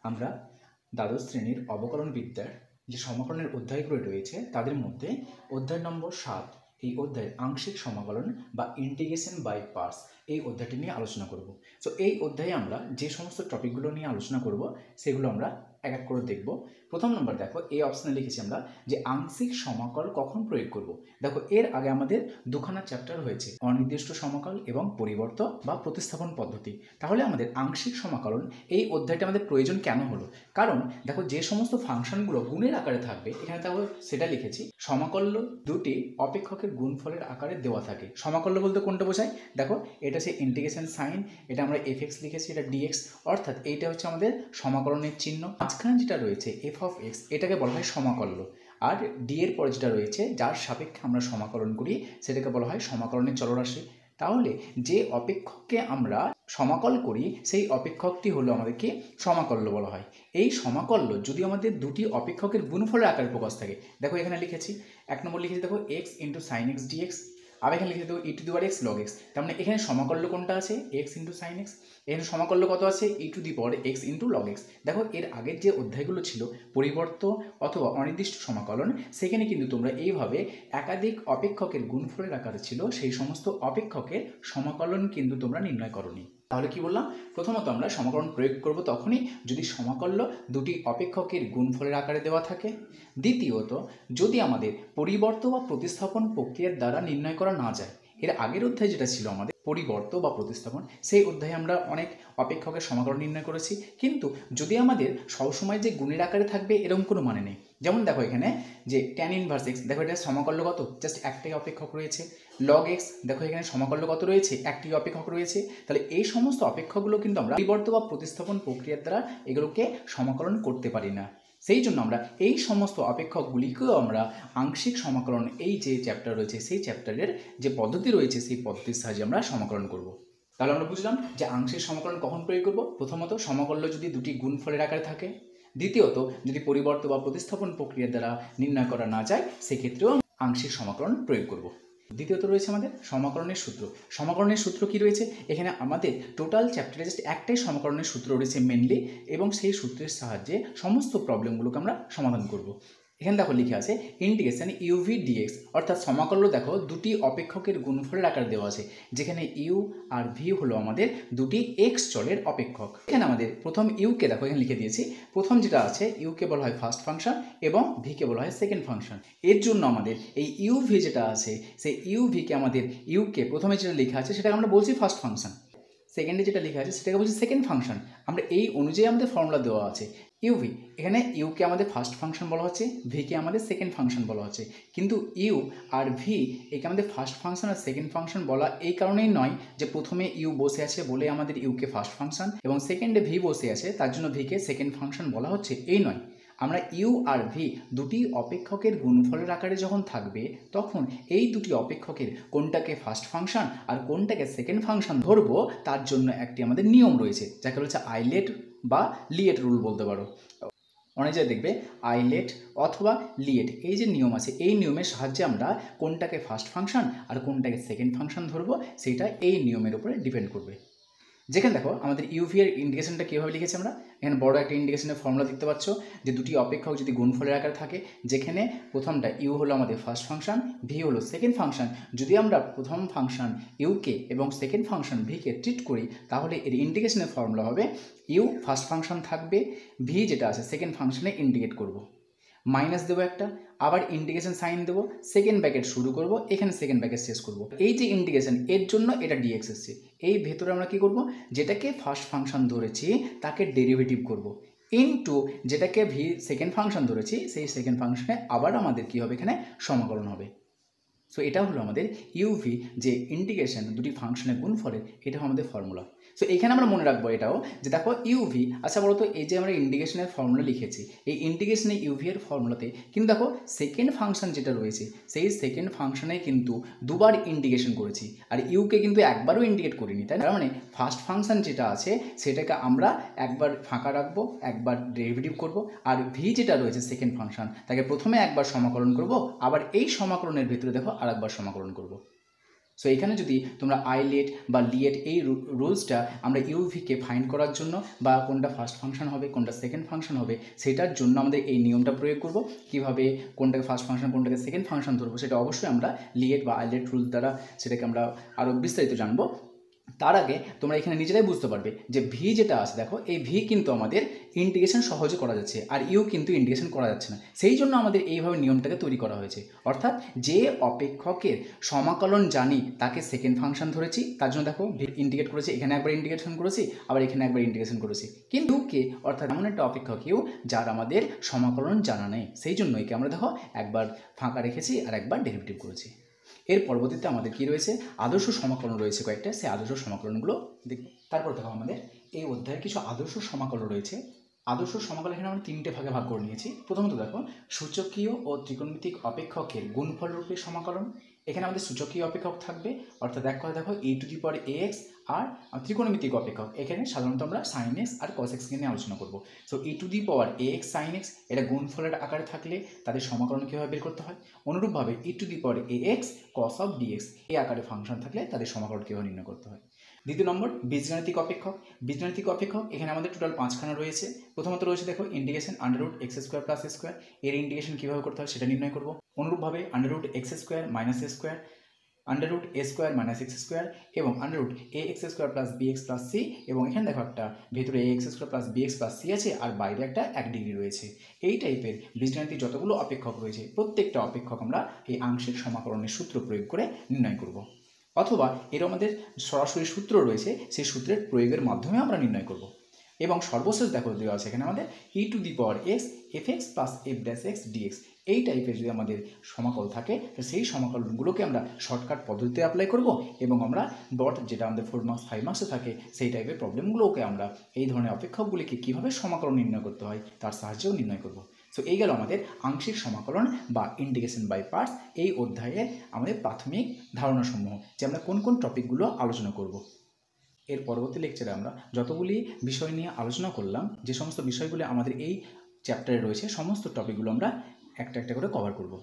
আমরা দ্বাদশ শ্রেণীর অবকলন বিদ্যার যে সমাকলনের অধ্যায়গুলো রয়েছে তাদের মধ্যে অধ্যায় নম্বর 7 এই অধ্যায়ের আংশিক সমাকলন বা ইন্টিগ্রেশন বাই পার্টস এই অধ্যায়টি নিয়ে আলোচনা করব। সো এই অধ্যায়ে আমরা যে সমস্ত টপিকগুলো নিয়ে আলোচনা করব সেগুলো আমরা এক এক করে দেখব। প্রথম নম্বর দেখো, এই অপশনে লিখেছি আমরা যে আংশিক সমাকল কখন প্রয়োগ করব। দেখো, এর আগে আমাদের দুখানা চ্যাপ্টার হয়েছে, অনির্দিষ্ট সমাকল এবং পরিবর্ত বা প্রতিস্থাপন পদ্ধতি। তাহলে আমাদের আংশিক সমাকলন এই অধ্যায়টা আমাদের প্রয়োজন কেন হলো? কারণ দেখো, যে সমস্ত ফাংশনগুলো গুণের আকারে থাকবে, এখানে তাহলে সেটা লিখেছি সমাকল্য দুটি অপেক্ষকের গুণফলের আকারে দেওয়া থাকে। সমাকল্য বলতে কোনটা বোঝায়? দেখো, এটা হচ্ছে ইন্টিগ্রেশন সাইন, এটা আমরা এফএক্স লিখেছি, এটা ডিএক্স, অর্থাৎ এইটা হচ্ছে আমাদের সমাকলনের চিহ্ন। মাঝখানে যেটা রয়েছে এফ অফ এক্স, এটাকে বলা হয় সমাকল্য। আর ডি এর পরে যেটা রয়েছে যার সাপেক্ষে আমরা সমাকলন করি সেটাকে বলা হয় সমাকলনের চলরাশি। তাহলে যে অপেক্ষককে আমরা সমাকল করি সেই অপেক্ষকটি হলো আমাদেরকে সমাকল্য বলা হয়। এই সমাকল্য যদি আমাদের দুটি অপেক্ষকের গুণফলের আকারে প্রকাশ থাকে, দেখো এখানে লিখেছি, এক নম্বর লিখেছি দেখো x into sine x dx, আর এখানে লিখেছি দেখো e to the power x log x. তার মানে এখানে সমাকল্য কোনটা আছে? X into sine x. এখানে সমাকল্য কত আছে? E to the power x into log x. দেখো, এর আগের যে অধ্যায়গুলো ছিল পরিবর্ত অথবা অনির্দিষ্ট সমাকলন, সেখানে কিন্তু তোমরা এইভাবে একাধিক অপেক্ষকের গুণফলের আকারে ছিল সেই সমস্ত অপেক্ষকের সমাকলন কিন্তু তোমরা নির্ণয় করোনি। তাহলে কি বললাম? প্রথমত আমরা সমাকলন প্রয়োগ করব তখনই যদি সমাকল্য দুটি অপেক্ষকের গুণফলের আকারে দেওয়া থাকে। দ্বিতীয়ত, যদি আমাদের পরিবর্ত বা প্রতিস্থাপন প্রক্রিয়ার দ্বারা নির্ণয় করা না যায়। এর আগের অধ্যায় যেটা ছিল আমাদের পরিবর্ত বা প্রতিস্থাপন, সেই অধ্যায়ে আমরা অনেক অপেক্ষকের সমাকলন নির্ণয় করেছি, কিন্তু যদি আমাদের সবসময় যে গুণের আকারে থাকবে এরকম কোনো মানে নেই। যেমন দেখো এখানে যে ট্যান ইনভার্স এক্স, দেখো এটা সমাকল্য কত? জাস্ট একটাই অপেক্ষক রয়েছে। লগ এক্স, দেখো এখানে সমাকল্য কত রয়েছে? একটি অপেক্ষক রয়েছে। তাহলে এই সমস্ত অপেক্ষকগুলো কিন্তু আমরা পরিবর্ত বা প্রতিস্থাপন প্রক্রিয়ার দ্বারা এগুলোকে সমাকলন করতে পারি না। সেই জন্য আমরা এই সমস্ত অপেক্ষকগুলিকেও আমরা আংশিক সমাকলন, এই যে চ্যাপ্টার রয়েছে সেই চ্যাপ্টারের যে পদ্ধতি রয়েছে সেই পদ্ধতির সাহায্যে আমরা সমাকলন করব। তাহলে আমরা বুঝলাম যে আংশিক সমাকলন কখন প্রয়োগ করব। প্রথমত, সমাকল্য যদি দুটি গুণফলের আকারে থাকে। দ্বিতীয়ত, যদি পরিবর্ত বা প্রতিস্থাপন প্রক্রিয়ার দ্বারা নির্ণয় করা না যায় সেক্ষেত্রেও আংশিক সমাকলন প্রয়োগ করব। দ্বিতীয়ত রয়েছে আমাদের সমাকলনের সূত্র। সমাকলনের সূত্র কি রয়েছে? এখানে আমাদের টোটাল চ্যাপ্টারে জাস্ট একটাই সমাকলনের সূত্র রয়েছে মেনলি, এবং সেই সূত্রের সাহায্যে সমস্ত প্রবলেমগুলোকে আমরা সমাধান করব। এখানে দেখো লিখে আছে ইন্টিগ্রেশন ইউভি ডিএক্স, অর্থাৎ সমাকল্য দেখো দুটি অপেক্ষকের গুণফলের আকারে দেওয়া আছে, যেখানে ইউ আর ভি হলো আমাদের দুটি এক্স চলের অপেক্ষক। এখানে আমাদের প্রথম ইউকে দেখো এখানে লিখে দিয়েছি, প্রথম যেটা আছে ইউকে বলা হয় ফার্স্ট ফাংশন এবং ভিকে বলা হয় সেকেন্ড ফাংশন। এর জন্য আমাদের এই ইউভি যেটা আছে সেই ইউভিকে আমাদের ইউকে প্রথমে যেটা লেখা আছে সেটাকে আমরা বলছি ফার্স্ট ফাংশন, সেকেন্ডে যেটা লেখা আছে সেটাকে বলছি সেকেন্ড ফাংশন। আমরা এই অনুযায়ী আমাদের ফর্মুলা দেওয়া আছে। ইউভি, এখানে ইউকে আমাদের ফার্স্ট ফাংশন বলা হচ্ছে, ভিকে আমাদের সেকেন্ড ফাংশন বলা হচ্ছে। কিন্তু ইউ আর ভি একে আমাদের ফার্স্ট ফাংশন আর সেকেন্ড ফাংশন বলা এই কারণেই নয় যে প্রথমে ইউ বসে আছে বলে আমাদের ইউকে ফার্স্ট ফাংশন এবং সেকেন্ডে ভি বসে আছে তার জন্য ভিকে সেকেন্ড ফাংশন বলা হচ্ছে, এই নয়। আমরা ইউ আর ভি দুটি অপেক্ষকের গুণফলের আকারে যখন থাকবে তখন এই দুটি অপেক্ষকের কোনটাকে ফার্স্ট ফাংশন আর কোনটাকে সেকেন্ড ফাংশন ধরবো তার জন্য একটি আমাদের নিয়ম রয়েছে, যাকে বলছে আইলেট বা লিয়েট রুল বলতে পারো। অনেক জায়গায় দেখবে আইলেট অথবা লিয়েট, এই যে নিয়ম আছে এই নিয়মের সাহায্যে আমরা কোনটাকে ফার্স্ট ফাংশন আর কোনটাকে সেকেন্ড ফাংশন ধরবো সেটা এই নিয়মের উপরে ডিপেন্ড করবে। যেখানে দেখো আমাদের ইউভি এর ইন্ডিকেশনটা কীভাবে লিখেছি আমরা, এখানে বড় একটা ইন্ডিকেশনের ফর্মুলা দেখতে পাচ্ছ যে দুটি অপেক্ষক যদি গুণফলের আকারে থাকে, যেখানে প্রথমটা ইউ হলো আমাদের ফার্স্ট ফাংশন, ভি হলো সেকেন্ড ফাংশন। যদি আমরা প্রথম ফাংশন ইউকে এবং সেকেন্ড ফাংশন ভিকে ট্রিট করি তাহলে এর ইন্ডিকেশনের ফর্মুলা হবে ইউ ফার্স্ট ফাংশন থাকবে, ভি যেটা আছে সেকেন্ড ফাংশনে ইন্ডিকেট করব, মাইনাস দেবো একটা, আবার ইন্টিগ্রেশন সাইন দেবো, সেকেন্ড ব্র্যাকেট শুরু করব, এখানে সেকেন্ড ব্র্যাকেট শেষ করব। এই যে ইন্টিগ্রেশন এর জন্য এটা ডিএক্স এসছে, এই ভেতরে আমরা কি করব, যেটাকে ফার্স্ট ফাংশন ধরেছি তাকে ডেরিভেটিভ করব, ইনটু যেটাকে ভি সেকেন্ড ফাংশন ধরেছি সেই সেকেন্ড ফাংশনে আবার আমাদের কি হবে, এখানে সমাকলন হবে। সো এটা হলো আমাদের ইউভি যে ইন্টিগ্রেশন দুটি ফাংশনের গুণফলের, এটা আমাদের ফর্মুলা। সো এখানে আমরা মনে রাখবো এটাও যে দেখো ইউভি, আচ্ছা বলো তো এই যে আমরা ইন্টিগ্রেশনের ফর্মুলা লিখেছি এই ইন্টিগ্রেশনে ইউভি এর ফর্মুলাতে কিন্তু দেখো সেকেন্ড ফাংশন যেটা রয়েছে সেই সেকেন্ড ফাংশনে কিন্তু দুবার ইন্টিগ্রেশন করেছি আর ইউকে কিন্তু একবারও ইন্টিগ্রেট করিনি, তাই না? মানে ফার্স্ট ফাংশন যেটা আছে সেটাকে আমরা একবার ফাঁকা রাখবো, একবার ডেরিভেটিভ করব, আর ভি যেটা রয়েছে সেকেন্ড ফাংশন তাকে প্রথমে একবার সমাকলন করব, আবার এই সমাকলনের ভিতরে দেখো আরেকবার সমাকলন করব। সো এখানে যদি তোমরা আইলেট বা লিয়েট এই রুলসটা আমরা ইউভিকে ফাইন্ড করার জন্য বা কোনটা ফার্স্ট ফাংশন হবে কোনটা সেকেন্ড ফাংশন হবে সেটার জন্য আমাদের এই নিয়মটা প্রয়োগ করব। কীভাবে কোনটাকে ফার্স্ট ফাংশন কোনটাকে সেকেন্ড ফাংশন ধরবো সেটা অবশ্যই আমরা লিয়েট বা আইলেট রুল দ্বারা সেটাকে আমরা আরও বিস্তারিত জানবো। তার আগে তোমরা এখানে নিজেরাই বুঝতে পারবে যে ভি যেটা আছে, দেখো এই ভি কিন্তু আমাদের ইন্টিগ্রেশন সহজে করা যাচ্ছে আর ইউ কিন্তু ইন্টিগ্রেশন করা যাচ্ছে না, সেই জন্য আমাদের এইভাবে নিয়মটাকে তৈরি করা হয়েছে। অর্থাৎ যে অপেক্ষকের সমাকলন জানি তাকে সেকেন্ড ফাংশন ধরেছি, তার জন্য দেখো ভি ইন্টিগ্রেট করেছি, এখানে একবার ইন্টিগ্রেশন করেছি আবার এখানে একবার ইন্টিগ্রেশন করেছি। কিন্তু কে অর্থাৎ এমন একটা অপেক্ষক ইউ যার আমাদের সমাকলন জানা নেই, সেই জন্য একে আমরা দেখো একবার ফাঁকা রেখেছি আর একবার ডেরিভেটিভ করেছি। এর পরবর্তীতে আমাদের কি রয়েছে, আদর্শ সমাকলন রয়েছে কয়েকটা, সেই আদর্শ সমাকলনগুলো দেখব। তারপর দেখো আমাদের এই অধ্যায়ে কিছু আদর্শ সমাকলন রয়েছে। আদর্শ সমাকলন এখানে আমরা তিনটে ভাগে ভাগ করে নিয়েছি। প্রথমত দেখো সূচকীয় ও ত্রিকোণমিতিক অপেক্ষকের গুণফল রূপে সমাকলন। এখানে আমাদের সূচকীয় অপেক্ষক থাকবে, অর্থাৎ এক কথা দেখো e⁴ আর ত্রিকোণমিতিক অপেক্ষক এখানে সাধারণত আমরা sin x আর cos x নিয়ে আলোচনা করব। সো e⁴ sin x এটা গুণফলের আকারে থাকলে তাদের সমাকলন কীভাবে বের করতে হয়, অনুরূপভাবে e⁴ cos dx এই আকারে ফাংশন থাকলে তাদের সমাকলন কীভাবে নির্ণয় করতে হয়। দ্বিতীয় নম্বর বীজগাণিতিক অপেক্ষক। বীজগাণিতিক অপেক্ষক এখানে আমাদের টোটাল 5খানা রয়েছে। প্রথমত রয়েছে দেখো ইন্টিগ্রেশন √x² + a², এর ইন্টিগ্রেশন কীভাবে করতে হয় সেটা নির্ণয় করব। অনুরূপভাবে √x² - a², √a² - x² এবং √ax² + bx + c, এবং এখানে দেখো একটা ভেতরে ax² + bx + c আছে আর বাইরে একটা 1 ডিগ্রি রয়েছে। এই টাইপের বীজগাণিতিক যতগুলো অপেক্ষক রয়েছে প্রত্যেকটা অপেক্ষক আমরা এই আংশিক সমাকলনের সূত্র প্রয়োগ করে নির্ণয় করব, অথবা এর আমাদের সরাসরি সূত্র রয়েছে, সেই সূত্রের প্রয়োগের মাধ্যমে আমরা নির্ণয় করব। এবং সর্বশেষ দেখো দেওয়া আছে এখানে আমাদের e⁴x fx + f'(x) dx এই টাইপের যদি আমাদের সমাকল থাকে সেই সমাকলনগুলোকে আমরা শর্টকাট পদ্ধতিতে অ্যাপ্লাই করব এবং আমরা ডট যেটা আমাদের 4 মার্কস 5 মার্কসে থাকে সেই টাইপের প্রবলেমগুলোকে আমরা এই ধরনের অপেক্ষকগুলিকে কীভাবে সমাকলন নির্ণয় করতে হয় তার সাহায্যেও নির্ণয় করব। সো এই গেল আমাদের আংশিক সমাকলন বা ইন্টিগ্রেশন বাই পার্টস এই অধ্যায়ে আমাদের প্রাথমিক ধারণাসমূহ, যে আমরা কোন কোন টপিকগুলো আলোচনা করব। এর পরবর্তী লেকচারে আমরা যতগুলি বিষয় নিয়ে আলোচনা করলাম, যে সমস্ত বিষয়গুলি আমাদের এই চ্যাপ্টারে রয়েছে সমস্ত টপিকগুলো আমরা একটা একটা করে কভার করব।